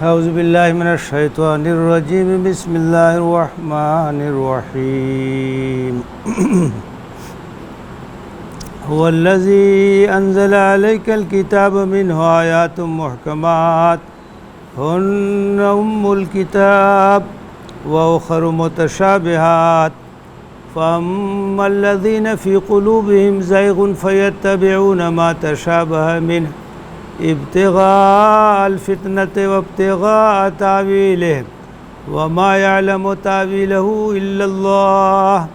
اعوذ باللہ من الشیطان الرجیم بسم اللہ الرحمن الرحیم هو الذی انزل علیک الکتاب منہ آیات محکمات ہن ام الکتاب واخر متشابہات فاما الذین فی قلوبہم زیغ فیتبعون ما تشابہ منہ ابتغاء الفتنة وابتغاء تاویلہ وما يعلم تاویلہ الا اللہ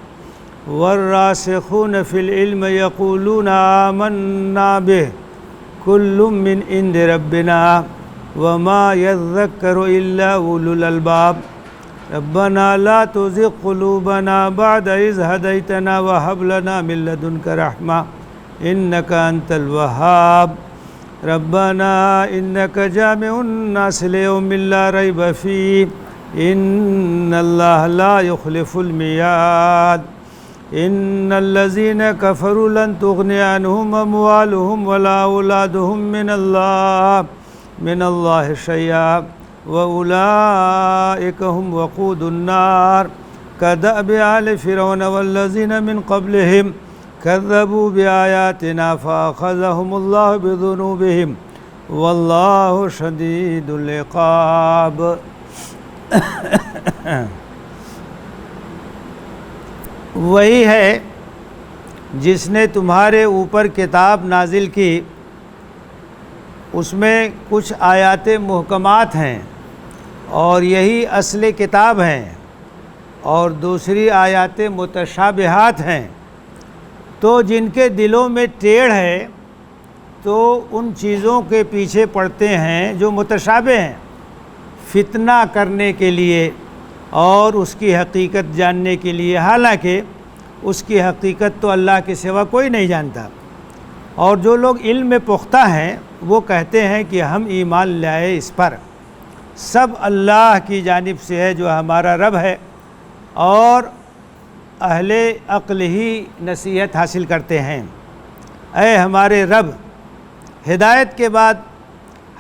والراسخون فی العلم یقولون آمنا به کل من عند ربنا وما يذکر الا اولو الالباب ربنا لا تزغ قلوبنا بعد اذ هدیتنا وهب لنا من لدنک رحمة انک انت الوهاب ربنا انك جامع الناس ليوم لا ريب فيه ان الله لا يخلف الميعاد ان الذين كفروا لن تغني عنهم اموالهم ولا اولادهم من الله شيئا واولئك هم وقود النار كدأب آل فرعون والذين من قبلهم كذبوا بآياتنا فأخذهم الله بذنوبهم والله شديد العقاب وہی ہے جس نے تمہارے اوپر کتاب نازل کی، اس میں کچھ آیات محکمات ہیں اور یہی اصل کتاب ہیں، اور دوسری آیات متشابہات ہیں۔ تو جن کے دلوں میں ٹیڑھ ہے تو ان چیزوں کے پیچھے پڑتے ہیں جو متشابہ ہیں، فتنہ کرنے کے لیے اور اس کی حقیقت جاننے کے لیے، حالانکہ اس کی حقیقت تو اللہ کے سوا کوئی نہیں جانتا۔ اور جو لوگ علم میں پختہ ہیں وہ کہتے ہیں کہ ہم ایمان لائے اس پر، سب اللہ کی جانب سے ہے جو ہمارا رب ہے، اور اہل عقل ہی نصیحت حاصل کرتے ہیں۔ اے ہمارے رب، ہدایت کے بعد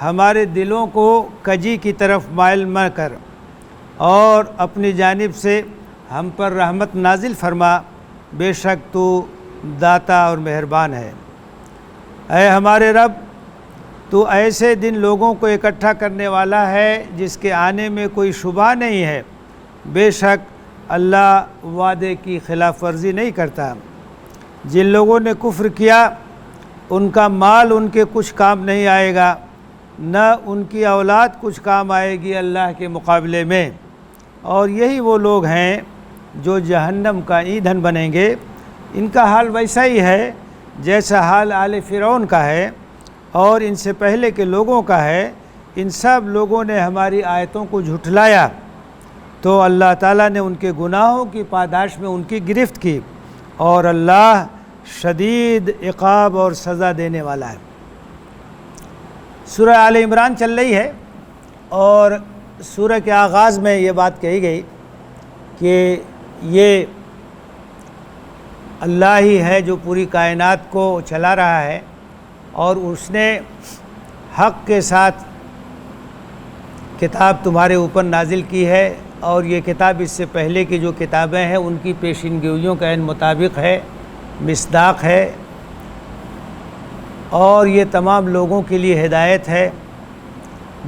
ہمارے دلوں کو کجی کی طرف مائل مہ کر اور اپنی جانب سے ہم پر رحمت نازل فرما، بے شک تو داتا اور مہربان ہے۔ اے ہمارے رب، تو ایسے دن لوگوں کو اکٹھا کرنے والا ہے جس کے آنے میں کوئی شبہ نہیں ہے، بے شک اللہ وعدے کی خلاف ورزی نہیں کرتا۔ جن لوگوں نے کفر کیا ان کا مال ان کے کچھ کام نہیں آئے گا، نہ ان کی اولاد کچھ کام آئے گی اللہ کے مقابلے میں، اور یہی وہ لوگ ہیں جو جہنم کا ایندھن بنیں گے۔ ان کا حال ویسا ہی ہے جیسا حال آل فرعون کا ہے اور ان سے پہلے کے لوگوں کا ہے۔ ان سب لوگوں نے ہماری آیتوں کو جھٹلایا تو اللہ تعالیٰ نے ان کے گناہوں کی پاداش میں ان کی گرفت کی، اور اللہ شدید عقاب اور سزا دینے والا ہے۔ سورہ آل عمران چل رہی ہے، اور سورہ کے آغاز میں یہ بات کہی گئی کہ یہ اللہ ہی ہے جو پوری کائنات کو چلا رہا ہے، اور اس نے حق کے ساتھ کتاب تمہارے اوپر نازل کی ہے، اور یہ کتاب اس سے پہلے کی جو کتابیں ہیں ان کی پیشین کا عین مطابق ہے، مصداق ہے، اور یہ تمام لوگوں کے لیے ہدایت ہے۔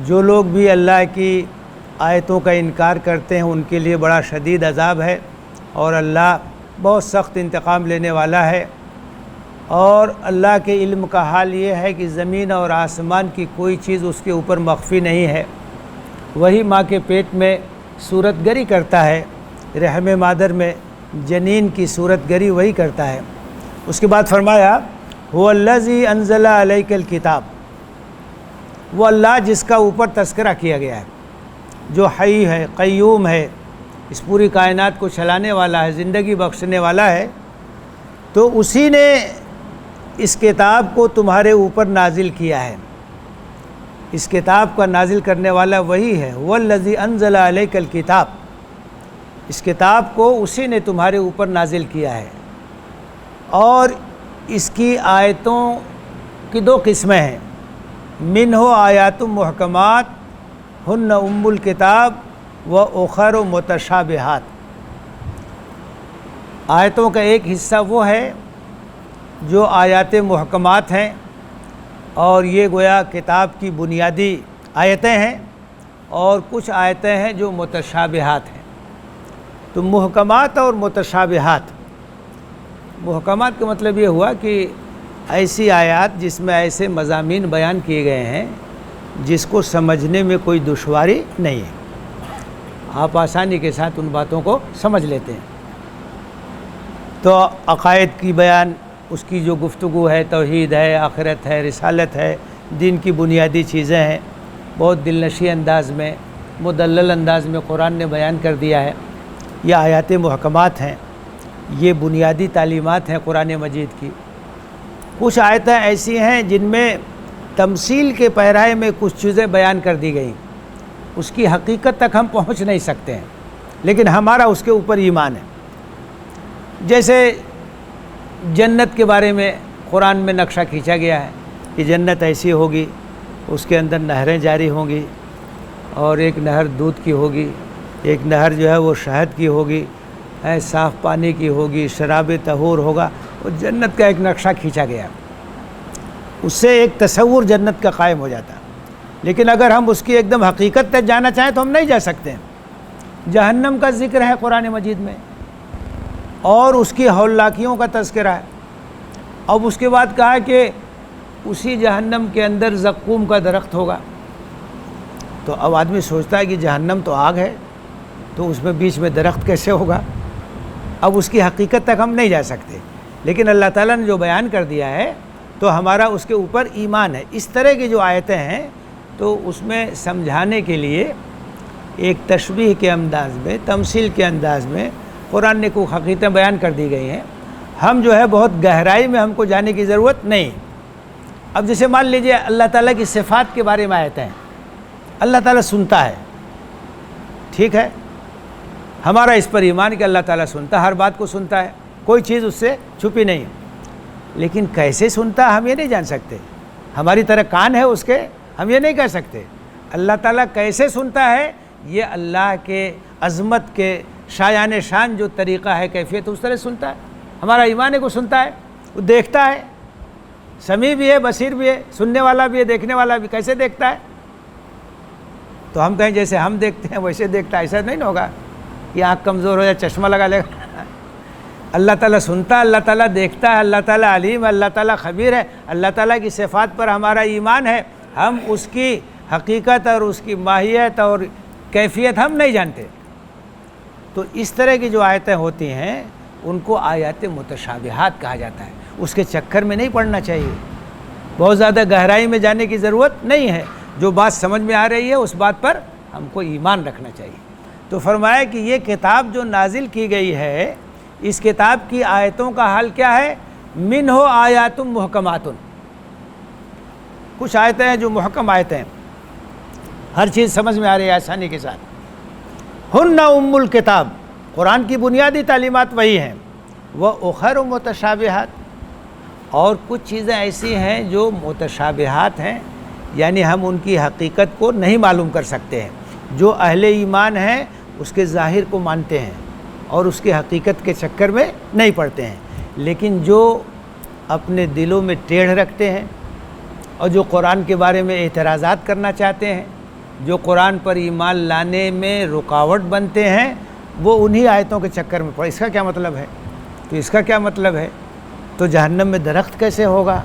جو لوگ بھی اللہ کی آیتوں کا انکار کرتے ہیں ان کے لیے بڑا شدید عذاب ہے، اور اللہ بہت سخت انتقام لینے والا ہے۔ اور اللہ کے علم کا حال یہ ہے کہ زمین اور آسمان کی کوئی چیز اس کے اوپر مخفی نہیں ہے۔ وہی ماں کے پیٹ میں صورت گری کرتا ہے، رحم مادر میں جنین کی صورت گری وہی کرتا ہے۔ اس کے بعد فرمایا هو الذی انزل علیک الکتاب، وہ اللہ جس کا اوپر تذکرہ کیا گیا ہے، جو حی ہے، قیوم ہے، اس پوری کائنات کو چلانے والا ہے، زندگی بخشنے والا ہے، تو اسی نے اس کتاب کو تمہارے اوپر نازل کیا ہے۔ اس کتاب کا نازل کرنے والا وہی ہے، والذی انزل علیک الکتاب، اس کتاب کو اسی نے تمہارے اوپر نازل کیا ہے۔ اور اس کی آیتوں کی دو قسمیں ہیں، منہ آیات محکمات ہن ام الکتاب و اخر متشابہات۔ آیتوں کا ایک حصہ وہ ہے جو آیات محکمات ہیں، اور یہ گویا کتاب کی بنیادی آیتیں ہیں، اور کچھ آیتیں ہیں جو متشابہات ہیں۔ تو محکمات اور متشابہات، محکمات کا مطلب یہ ہوا کہ ایسی آیات جس میں ایسے مضامین بیان کیے گئے ہیں جس کو سمجھنے میں کوئی دشواری نہیں ہے، آپ آسانی کے ساتھ ان باتوں کو سمجھ لیتے ہیں۔ تو عقائد کی بیان، اس کی جو گفتگو ہے، توحید ہے، آخرت ہے، رسالت ہے، دین کی بنیادی چیزیں ہیں، بہت دلنشیں انداز میں، مدلل انداز میں قرآن نے بیان کر دیا ہے۔ یہ آیات محکمات ہیں، یہ بنیادی تعلیمات ہیں قرآن مجید کی۔ کچھ آیتیں ایسی ہیں جن میں تمثیل کے پیرائے میں کچھ چیزیں بیان کر دی گئیں، اس کی حقیقت تک ہم پہنچ نہیں سکتے ہیں، لیکن ہمارا اس کے اوپر ایمان ہے۔ جیسے جنت کے بارے میں قرآن میں نقشہ کھینچا گیا ہے کہ جنت ایسی ہوگی، اس کے اندر نہریں جاری ہوں گی، اور ایک نہر دودھ کی ہوگی، ایک نہر جو ہے وہ شہد کی ہوگی، صاف پانی کی ہوگی، شراب طہور ہوگا۔ وہ جنت کا ایک نقشہ کھینچا گیا، اس سے ایک تصور جنت کا قائم ہو جاتا۔ لیکن اگر ہم اس کی ایک دم حقیقت تک جانا چاہیں تو ہم نہیں جا سکتے ہیں۔ جہنم کا ذکر ہے قرآن مجید میں، اور اس کی ہولناکیوں کا تذکرہ ہے۔ اب اس کے بعد کہا کہ اسی جہنم کے اندر زقوم کا درخت ہوگا۔ تو اب آدمی سوچتا ہے کہ جہنم تو آگ ہے، تو اس میں بیچ میں درخت کیسے ہوگا؟ اب اس کی حقیقت تک ہم نہیں جا سکتے، لیکن اللہ تعالیٰ نے جو بیان کر دیا ہے تو ہمارا اس کے اوپر ایمان ہے۔ اس طرح کی جو آیتیں ہیں تو اس میں سمجھانے کے لیے ایک تشبیہ کے انداز میں، تمثیل کے انداز میں قرآن نے کوئی حقیقتیں بیان کر دی گئی ہیں۔ ہم جو ہے بہت گہرائی میں ہم کو جانے کی ضرورت نہیں۔ اب جیسے مان لیجئے اللہ تعالیٰ کی صفات کے بارے میں آیتیں ہیں، اللہ تعالیٰ سنتا ہے، ٹھیک ہے، ہمارا اس پر ایمان کہ اللہ تعالیٰ سنتا ہے، ہر بات کو سنتا ہے، کوئی چیز اس سے چھپی نہیں، لیکن کیسے سنتا ہے ہم یہ نہیں جان سکتے۔ ہماری طرح کان ہے اس کے، ہم یہ نہیں کہہ سکتے۔ اللہ تعالیٰ کیسے سنتا ہے، یہ اللہ کے عظمت کے شایان شان جو طریقہ ہے، کیفیت، اس طرح سنتا ہے۔ ہمارا ایمان ہے کو سنتا ہے، وہ دیکھتا ہے، سمیع بھی ہے، بصیر بھی ہے، سننے والا بھی ہے، دیکھنے والا بھی۔ کیسے دیکھتا ہے؟ تو ہم کہیں جیسے ہم دیکھتے ہیں ویسے دیکھتا ہے، ایسا نہیں ہوگا کہ آنکھ کمزور ہو جائے چشمہ لگا لے گا۔ اللہ تعالیٰ سنتا ہے، اللہ تعالیٰ دیکھتا ہے، اللہ تعالیٰ علیم ہے، اللہ تعالیٰ خبیر ہے۔ اللہ تعالیٰ کی صفات پر ہمارا ایمان ہے، ہم اس کی حقیقت اور اس کی ماہیت اور کیفیت ہم نہیں جانتے۔ تو اس طرح کی جو آیتیں ہوتی ہیں ان کو آیات متشابہات کہا جاتا ہے۔ اس کے چکر میں نہیں پڑنا چاہیے، بہت زیادہ گہرائی میں جانے کی ضرورت نہیں ہے۔ جو بات سمجھ میں آ رہی ہے اس بات پر ہم کو ایمان رکھنا چاہیے۔ تو فرمایا کہ یہ کتاب جو نازل کی گئی ہے، اس کتاب کی آیتوں کا حال کیا ہے؟ منہ آیات محکمات، کچھ آیتیں ہیں جو محکم آیتیں ہیں، ہر چیز سمجھ میں آ رہی ہے آسانی کے ساتھ۔ ہن ام الکتاب، قرآن کی بنیادی تعلیمات وہی ہیں۔ وہ اخر متشابہات، اور کچھ چیزیں ایسی ہیں جو متشابہات ہیں، یعنی ہم ان کی حقیقت کو نہیں معلوم کر سکتے ہیں۔ جو اہل ایمان ہیں اس کے ظاہر کو مانتے ہیں اور اس کی حقیقت کے چکر میں نہیں پڑتے ہیں، لیکن جو اپنے دلوں میں ٹیڑھ رکھتے ہیں اور جو قرآن کے بارے میں اعتراضات کرنا چاہتے ہیں، جو قرآن پر ایمان لانے میں رکاوٹ بنتے ہیں، وہ انہی آیتوں کے چکر میں پڑے۔ اس کا کیا مطلب ہے؟ تو اس کا کیا مطلب ہے؟ تو جہنم میں درخت کیسے ہوگا؟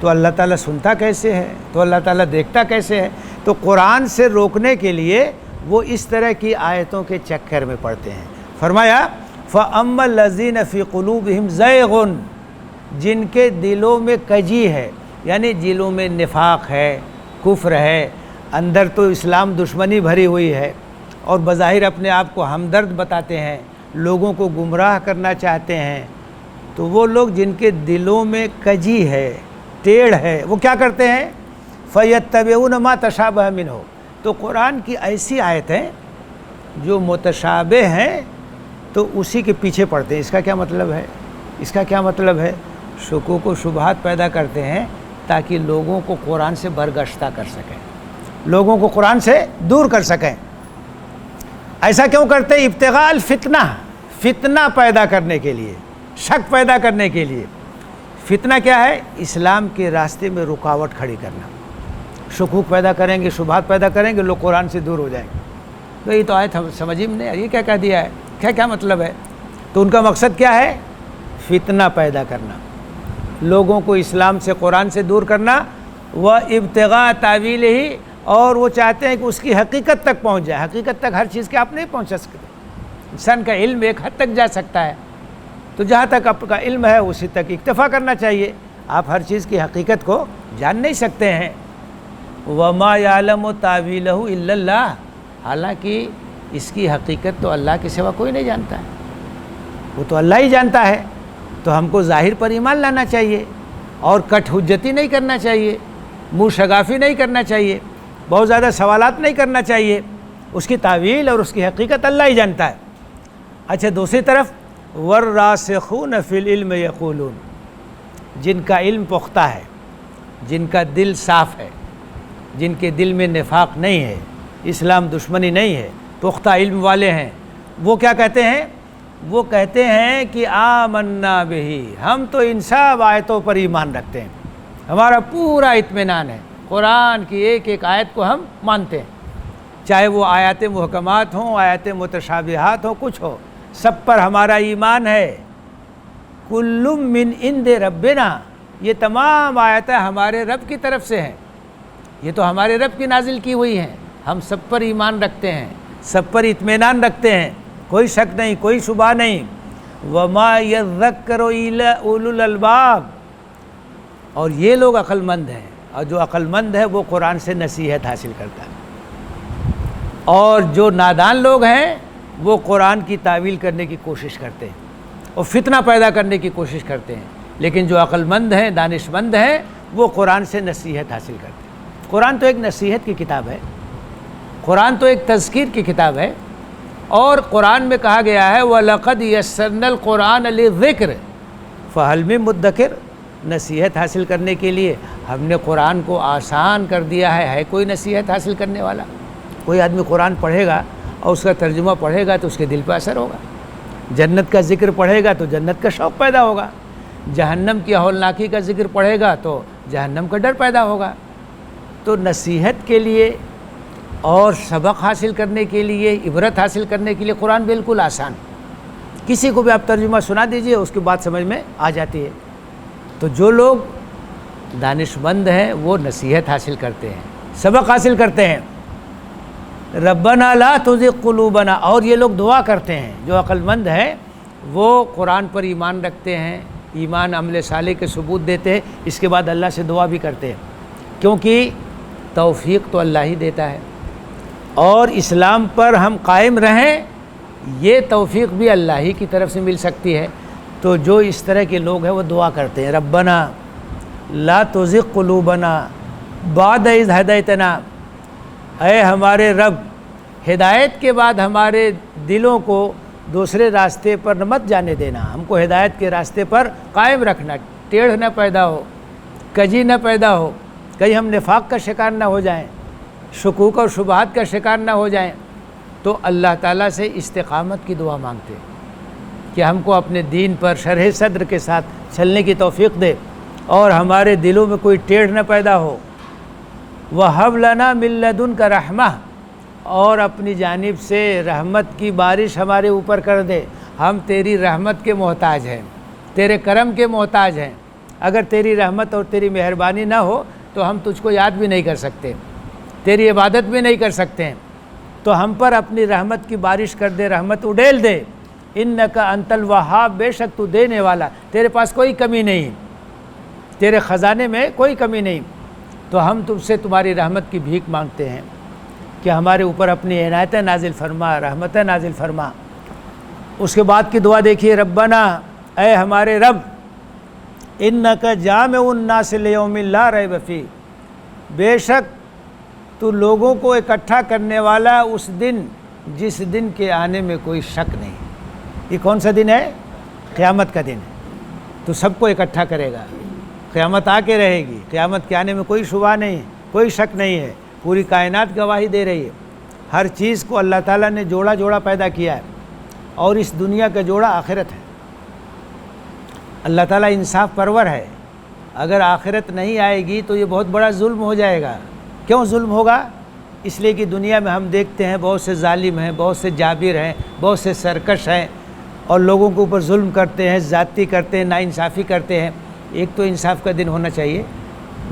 تو اللہ تعالیٰ سنتا کیسے ہے؟ تو اللہ تعالیٰ دیکھتا کیسے ہے؟ تو قرآن سے روکنے کے لیے وہ اس طرح کی آیتوں کے چکر میں پڑتے ہیں۔ فرمایا فَأَمَّا الَّذِينَ فِي قُلُوبِهِمْ زَيْغٌ، جن کے دلوں میں کجی ہے، یعنی دلوں میں نفاق ہے، کفر ہے، اندر تو اسلام دشمنی بھری ہوئی ہے اور بظاہر اپنے آپ کو ہمدرد بتاتے ہیں، لوگوں کو گمراہ کرنا چاہتے ہیں، تو وہ لوگ جن کے دلوں میں کجی ہے، ٹیڑھ ہے، وہ کیا کرتے ہیں؟ فَيَتَّبِعُونَ مَا تَشَابَهَ مِنْهُ، تو قرآن کی ایسی آیتیں جو متشابہ ہیں تو اسی کے پیچھے پڑتے ہیں۔ اس کا کیا مطلب ہے؟ اس کا کیا مطلب ہے؟ شکوک و شبہات پیدا کرتے ہیں تاکہ لوگوں کو قرآن سے برگشتہ کر سکیں۔ لوگوں کو قرآن سے دور کر سکیں۔ ایسا کیوں کرتے؟ ابتغاء الفتنہ، فتنہ پیدا کرنے کے لیے، شک پیدا کرنے کے لیے۔ فتنہ کیا ہے؟ اسلام کے راستے میں رکاوٹ کھڑی کرنا، شکوک پیدا کریں گے، شبہات پیدا کریں گے، لوگ قرآن سے دور ہو جائیں گے۔ تو یہ تو آیت سمجھ ہی نہیں، یہ کیا کہہ دیا ہے، کیا مطلب ہے؟ تو ان کا مقصد کیا ہے؟ فتنہ پیدا کرنا، لوگوں کو اسلام سے، قرآن سے دور کرنا، وہ ابتغاء تعویل ہی، اور وہ چاہتے ہیں کہ اس کی حقیقت تک پہنچ جائے۔ حقیقت تک ہر چیز کے آپ نہیں پہنچ سکتے، انسان کا علم ایک حد تک جا سکتا ہے، تو جہاں تک آپ کا علم ہے اسی تک اکتفا کرنا چاہیے، آپ ہر چیز کی حقیقت کو جان نہیں سکتے ہیں۔ وَمَا يَعْلَمُ تَأْوِيلَهُ إِلَّا اللَّهُ، حالانکہ اس کی حقیقت تو اللہ کے سوا کوئی نہیں جانتا ہے، وہ تو اللہ ہی جانتا ہے۔ تو ہم کو ظاہر پر ایمان لانا چاہیے، اور کٹ حجتی نہیں کرنا چاہیے، منہ شگافی نہیں کرنا چاہیے، بہت زیادہ سوالات نہیں کرنا چاہیے۔ اس کی تعویل اور اس کی حقیقت اللہ ہی جانتا ہے۔ اچھا، دوسری طرف وَالرَّاسِخُونَ فِي الْعِلْمِ يَقُولُونَ، جن کا علم پختہ ہے، جن کا دل صاف ہے، جن کے دل میں نفاق نہیں ہے، اسلام دشمنی نہیں ہے، پختہ علم والے ہیں، وہ کیا کہتے ہیں؟ وہ کہتے ہیں کہ آمنا بہی، ہم تو ان سب آیتوں پر ایمان رکھتے ہیں، ہمارا پورا اطمینان ہے، قرآن کی ایک ایک آیت کو ہم مانتے ہیں، چاہے وہ آیات محکمات ہوں، آیات متشابہات ہوں، کچھ ہو، سب پر ہمارا ایمان ہے۔ کل من عند ربنا، یہ تمام آیتیں ہمارے رب کی طرف سے ہیں، یہ تو ہمارے رب کی نازل کی ہوئی ہیں، ہم سب پر ایمان رکھتے ہیں، سب پر اطمینان رکھتے ہیں، کوئی شک نہیں، کوئی شبہ نہیں۔ وَمَا يَذَّكَّرُ إِلَّا أُولُو الْأَلْبَابِ، اور یہ لوگ عقل مند ہیں، اور جو عقل مند ہے وہ قرآن سے نصیحت حاصل کرتا ہے، اور جو نادان لوگ ہیں وہ قرآن کی تعویل کرنے کی کوشش کرتے ہیں اور فتنہ پیدا کرنے کی کوشش کرتے ہیں، لیکن جو عقل مند ہیں، دانش مند ہیں، وہ قرآن سے نصیحت حاصل کرتے ہیں۔ قرآن تو ایک نصیحت کی کتاب ہے، قرآن تو ایک تذکیر کی کتاب ہے، اور قرآن میں کہا گیا ہے وَلَقَدْ يَسَّرْنَا الْقُرْآنَ لِلذِّكْرِ فَهَلْ مِن مُدَّكِرٍ، نصیحت حاصل کرنے کے لیے ہم نے قرآن کو آسان کر دیا ہے کوئی نصیحت حاصل کرنے والا؟ کوئی آدمی قرآن پڑھے گا اور اس کا ترجمہ پڑھے گا تو اس کے دل پہ اثر ہوگا، جنت کا ذکر پڑھے گا تو جنت کا شوق پیدا ہوگا، جہنم کی ہولناکی کا ذکر پڑھے گا تو جہنم کا ڈر پیدا ہوگا۔ تو نصیحت کے لیے اور سبق حاصل کرنے کے لیے، عبرت حاصل کرنے کے لیے قرآن بالکل آسان، کسی کو بھی آپ ترجمہ سنا دیجئے اس کی بات سمجھ میں آ جاتی ہے۔ تو جو لوگ دانش مند ہیں وہ نصیحت حاصل کرتے ہیں، سبق حاصل کرتے ہیں۔ ربنا لا تزغ قلوبنا، اور یہ لوگ دعا کرتے ہیں، جو عقل مند ہیں وہ قرآن پر ایمان رکھتے ہیں، ایمان عمل صالح کے ثبوت دیتے ہیں، اس کے بعد اللہ سے دعا بھی کرتے ہیں، کیونکہ توفیق تو اللہ ہی دیتا ہے، اور اسلام پر ہم قائم رہیں یہ توفیق بھی اللہ ہی کی طرف سے مل سکتی ہے۔ تو جو اس طرح کے لوگ ہیں وہ دعا کرتے ہیں ربنا لا تزغ قلوبنا بعد اذ ہدیتنا، اے ہمارے رب ہدایت کے بعد ہمارے دلوں کو دوسرے راستے پر مت جانے دینا، ہم کو ہدایت کے راستے پر قائم رکھنا، ٹیڑھ نہ پیدا ہو، کجی نہ پیدا ہو، کہیں ہم نفاق کا شکار نہ ہو جائیں، شکوک اور شبہات کا شکار نہ ہو جائیں۔ تو اللہ تعالیٰ سے استقامت کی دعا مانگتے ہیں کہ ہم کو اپنے دین پر شرح صدر کے ساتھ چلنے کی توفیق دے، اور ہمارے دلوں میں کوئی ٹیڑھ نہ پیدا ہو۔ وَهَبْ لَنَا مِن لَّدُنْكَ رَحْمَةً، اور اپنی جانب سے رحمت کی بارش ہمارے اوپر کر دے، ہم تیری رحمت کے محتاج ہیں، تیرے کرم کے محتاج ہیں، اگر تیری رحمت اور تیری مہربانی نہ ہو تو ہم تجھ کو یاد بھی نہیں کر سکتے، تیری عبادت بھی نہیں کر سکتے ہیں، تو ہم پر اپنی رحمت کی بارش کر دے، رحمت اڈیل دے۔ اِنَّكَ أَنْتَ الْوَهَّابُ، بے شک تو دینے والا، تیرے پاس کوئی کمی نہیں، تیرے خزانے میں کوئی کمی نہیں، تو ہم تم سے تمہاری رحمت کی بھیک مانگتے ہیں کہ ہمارے اوپر اپنی عنایتیں نازل فرما، رحمتیں نازل فرما۔ اس کے بعد کی دعا دیکھیے، ربنا، اے ہمارے رب، اِنَّكَ جَامِعُ النَّاسِ لِيَوْمٍ لَا رَيْبَ فِيهِ، بے شک تو لوگوں کو اکٹھا کرنے والا اس دن جس دن کے آنے میں کوئی شک نہیں۔ یہ کون سا دن ہے؟ قیامت کا دن ہے، تو سب کو اکٹھا کرے گا، قیامت آ کے رہے گی، قیامت کے آنے میں کوئی شبہ نہیں، کوئی شک نہیں ہے، پوری کائنات گواہی دے رہی ہے، ہر چیز کو اللہ تعالیٰ نے جوڑا جوڑا پیدا کیا ہے، اور اس دنیا کا جوڑا آخرت ہے۔ اللہ تعالیٰ انصاف پرور ہے، اگر آخرت نہیں آئے گی تو یہ بہت بڑا ظلم ہو جائے گا۔ کیوں ظلم ہوگا؟ اس لیے کہ دنیا میں ہم دیکھتے ہیں بہت سے ظالم ہیں، بہت سے جابر ہیں، بہت سے سرکش ہیں، اور لوگوں کے اوپر ظلم کرتے ہیں، زیادتی کرتے ہیں، ناانصافی کرتے ہیں۔ ایک تو انصاف کا دن ہونا چاہیے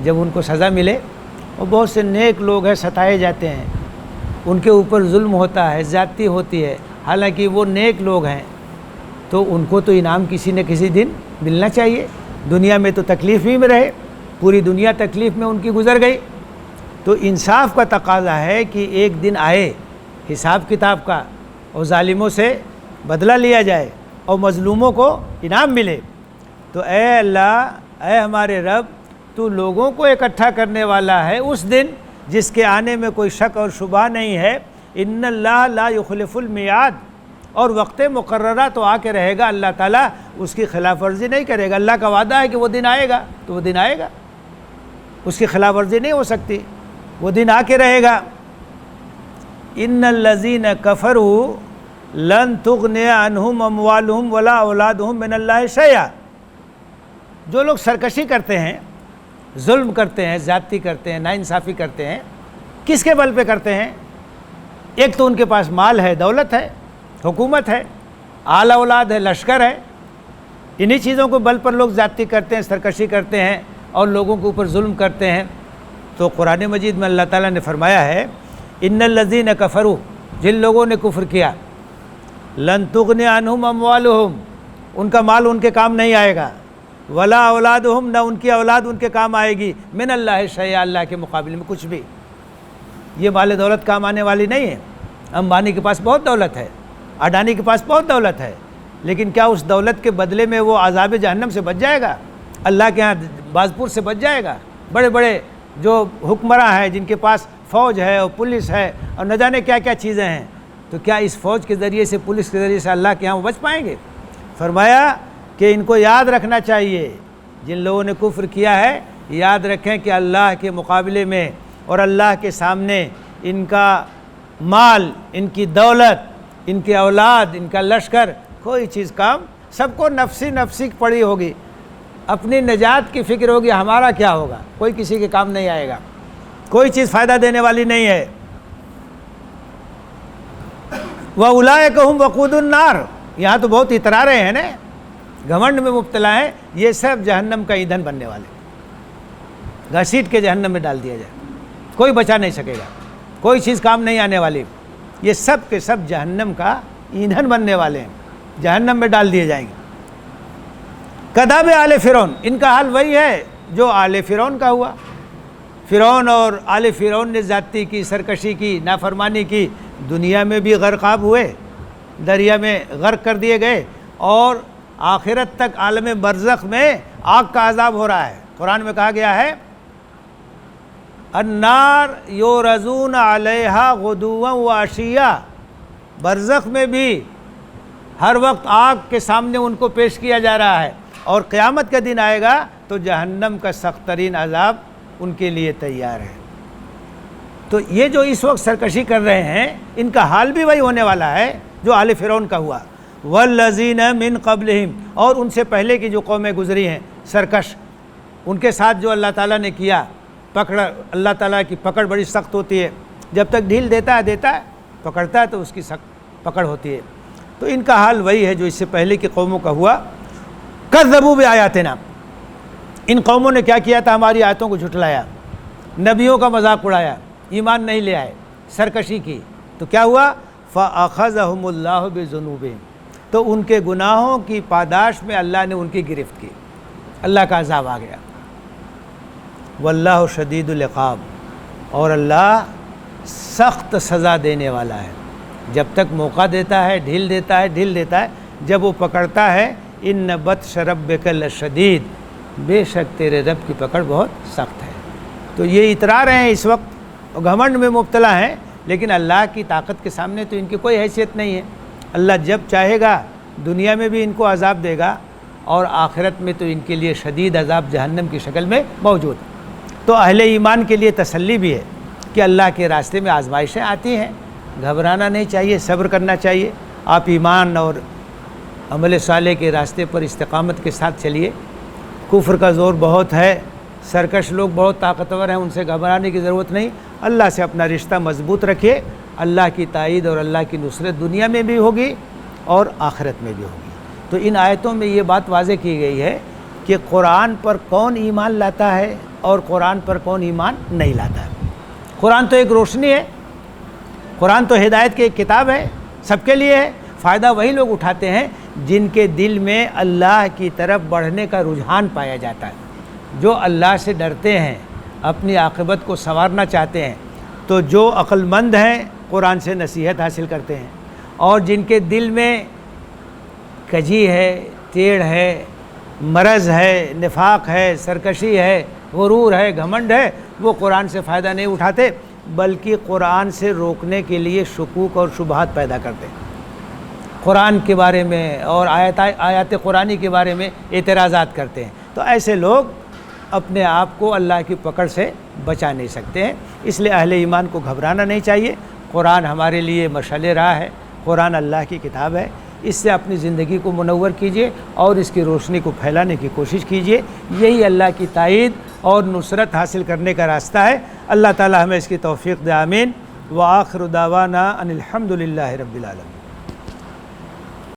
جب ان کو سزا ملے، اور بہت سے نیک لوگ ہیں ستائے جاتے ہیں، ان کے اوپر ظلم ہوتا ہے، زیادتی ہوتی ہے، حالانکہ وہ نیک لوگ ہیں، تو ان کو تو انعام کسی نہ کسی دن ملنا چاہیے۔ دنیا میں تو تکلیف ہی میں رہے، پوری دنیا تکلیف میں ان کی گزر گئی، تو انصاف کا تقاضا ہے کہ ایک دن آئے حساب کتاب کا، اور ظالموں سے بدلہ لیا جائے اور مظلوموں کو انعام ملے۔ تو اے اللہ، اے ہمارے رب، تو لوگوں کو اکٹھا کرنے والا ہے اس دن جس کے آنے میں کوئی شک اور شبہ نہیں ہے۔ ان اللہ لا یخلف المیعاد، اور وقت مقررہ تو آ کے رہے گا، اللہ تعالیٰ اس کی خلاف ورزی نہیں کرے گا۔ اللہ کا وعدہ ہے کہ وہ دن آئے گا، تو وہ دن آئے گا، اس کی خلاف ورزی نہیں ہو سکتی، وہ دن آ کے رہے گا۔ ان الذین کفروا لن تغنی عنہم اموالہم ولا اولادہم من اللہ شیئا، جو لوگ سرکشی کرتے ہیں، ظلم کرتے ہیں، زیادتی کرتے ہیں، ناانصافی کرتے ہیں، کس کے بل پہ کرتے ہیں؟ ایک تو ان کے پاس مال ہے، دولت ہے، حکومت ہے، اعلیٰ اولاد ہے، لشکر ہے، انہی چیزوں کو بل پر لوگ زیادتی کرتے ہیں، سرکشی کرتے ہیں اور لوگوں کے اوپر ظلم کرتے ہیں۔ تو قرآن مجید میں اللہ تعالیٰ نے فرمایا ہے، ان الذین کفروا، جن لوگوں نے کفر کیا، لن تغنی عنہم اموالہم، ان کا مال ان کے کام نہیں آئے گا، ولا اولادہم، نہ ان کی اولاد ان کے کام آئے گی، من اللہ شیئا، اللہ کے مقابلے میں کچھ بھی۔ یہ مال دولت کام آنے والی نہیں ہے۔ امبانی کے پاس بہت دولت ہے، اڈانی کے پاس بہت دولت ہے، لیکن کیا اس دولت کے بدلے میں وہ عذاب جہنم سے بچ جائے گا؟ اللہ کے ہاں بازپور سے بچ جائے گا؟ بڑے بڑے جو حکمراں ہیں، جن کے پاس فوج ہے اور پولیس ہے اور نہ جانے کیا کیا چیزیں ہیں، تو کیا اس فوج کے ذریعے سے، پولیس کے ذریعے سے اللہ کے ہاں وہ بچ پائیں گے؟ فرمایا کہ ان کو یاد رکھنا چاہیے، جن لوگوں نے کفر کیا ہے، یاد رکھیں کہ اللہ کے مقابلے میں اور اللہ کے سامنے ان کا مال، ان کی دولت، ان کی اولاد، ان کا لشکر، کوئی چیز کام، سب کو نفسی نفسی پڑی ہوگی، اپنی نجات کی فکر ہوگی، ہمارا کیا ہوگا، کوئی کسی کے کام نہیں آئے گا، کوئی چیز فائدہ دینے والی نہیں ہے۔ وَأُولَٰئِكَ هُمْ وَقُودُ النَّارِ، یہاں تو بہت اترا رہے ہیں نا، گھمنڈ میں مبتلا ہیں، یہ سب جہنم کا ایندھن بننے والے، گھسیٹ کے جہنم میں ڈال دیا جائے، کوئی بچا نہیں سکے گا، کوئی چیز کام نہیں آنے والی، یہ سب کے سب جہنم کا ایندھن بننے والے ہیں، جہنم میں ڈال دیے جائیں گے۔ کداب آل فرعون، ان کا حال وہی ہے جو آل فرعون کا ہوا۔ فرعون اور آل فرعون نے زیادتی کی، سرکشی کی، نافرمانی کی، دنیا میں بھی غرقاب ہوئے، دریا میں غرق کر دیے گئے، اور آخرت تک عالم برزخ میں آگ کا عذاب ہو رہا ہے۔ قرآن میں کہا گیا ہے، النار یورزون علیہا غدوا وعشیا، برزخ میں بھی ہر وقت آگ کے سامنے ان کو پیش کیا جا رہا ہے، اور قیامت کا دن آئے گا تو جہنم کا سخت ترین عذاب ان کے لیے تیار ہے۔ تو یہ جو اس وقت سرکشی کر رہے ہیں، ان کا حال بھی وہی ہونے والا ہے جو آل فرعون کا ہوا۔ والذین من قبلہم، اور ان سے پہلے کی جو قومیں گزری ہیں سرکش، ان کے ساتھ جو اللہ تعالیٰ نے کیا، اللہ تعالیٰ کی پکڑ بڑی سخت ہوتی ہے، جب تک ڈھیل دیتا ہے، پکڑتا ہے تو اس کی سخت پکڑ ہوتی ہے۔ تو ان کا حال وہی ہے جو اس سے پہلے کی قوموں کا ہوا۔ کذبوا بآیاتنا، ان قوموں نے کیا کیا تھا؟ ہماری آیتوں کو جھٹلایا، نبیوں کا مذاق اڑایا، ایمان نہیں لے آئے، سرکشی کی، تو کیا ہوا؟ فَأَخَذَهُمُ اللَّهُ بِذُنُوبِهِمْ، تو ان کے گناہوں کی پاداش میں اللہ نے ان کی گرفت کی، اللہ کا عذاب آ گیا۔ واللہ شدید العقاب، اور اللہ سخت سزا دینے والا ہے، جب تک موقع دیتا ہے ڈھیل دیتا ہے، جب وہ پکڑتا ہے، ان بطش ربک لشدید، بے شک تیرے رب کی پکڑ بہت سخت ہے۔ تو یہ اترا رہے ہیں اس وقت، گھمنڈ میں مبتلا ہیں، لیکن اللہ کی طاقت کے سامنے تو ان کی کوئی حیثیت نہیں ہے۔ اللہ جب چاہے گا دنیا میں بھی ان کو عذاب دے گا، اور آخرت میں تو ان کے لیے شدید عذاب جہنم کی شکل میں موجود ہے۔ تو اہل ایمان کے لیے تسلی بھی ہے، کہ اللہ کے راستے میں آزمائشیں آتی ہیں، گھبرانا نہیں چاہیے، صبر کرنا چاہیے۔ آپ ایمان اور عمل صالح کے راستے پر استقامت کے ساتھ چلیے۔ کفر کا زور بہت ہے، سرکش لوگ بہت طاقتور ہیں، ان سے گھبرانے کی ضرورت نہیں۔ اللہ سے اپنا رشتہ مضبوط رکھیے، اللہ کی تائید اور اللہ کی نصرت دنیا میں بھی ہوگی اور آخرت میں بھی ہوگی۔ تو ان آیتوں میں یہ بات واضح کی گئی ہے کہ قرآن پر کون ایمان لاتا ہے اور قرآن پر کون ایمان نہیں لاتا ہے۔ قرآن تو ایک روشنی ہے، قرآن تو ہدایت کی ایک کتاب ہے، سب کے لیے ہے۔ فائدہ وہی لوگ اٹھاتے ہیں جن کے دل میں اللہ کی طرف بڑھنے کا رجحان پایا جاتا ہے، جو اللہ سے ڈرتے ہیں، اپنی عاقبت کو سنوارنا چاہتے ہیں۔ تو جو عقل مند ہیں قرآن سے نصیحت حاصل کرتے ہیں، اور جن کے دل میں کجی ہے، ٹیڑھ ہے، مرض ہے، نفاق ہے، سرکشی ہے، غرور ہے، گھمنڈ ہے، وہ قرآن سے فائدہ نہیں اٹھاتے، بلکہ قرآن سے روکنے کے لیے شکوک اور شبہات پیدا کرتے ہیں۔ قرآن کے بارے میں اور آیات قرآنی کے بارے میں اعتراضات کرتے ہیں۔ تو ایسے لوگ اپنے آپ کو اللہ کی پکڑ سے بچا نہیں سکتے ہیں۔ اس لیے اہل ایمان کو گھبرانا نہیں چاہیے۔ قرآن ہمارے لیے مشعل راہ ہے، قرآن اللہ کی کتاب ہے، اس سے اپنی زندگی کو منور کیجیے اور اس کی روشنی کو پھیلانے کی کوشش کیجیے۔ یہی اللہ کی تائید اور نصرت حاصل کرنے کا راستہ ہے۔ اللہ تعالی ہمیں اس کی توفیق دے، آمین۔ وآخر دعوانا ان الحمد للہ رب العالمین۔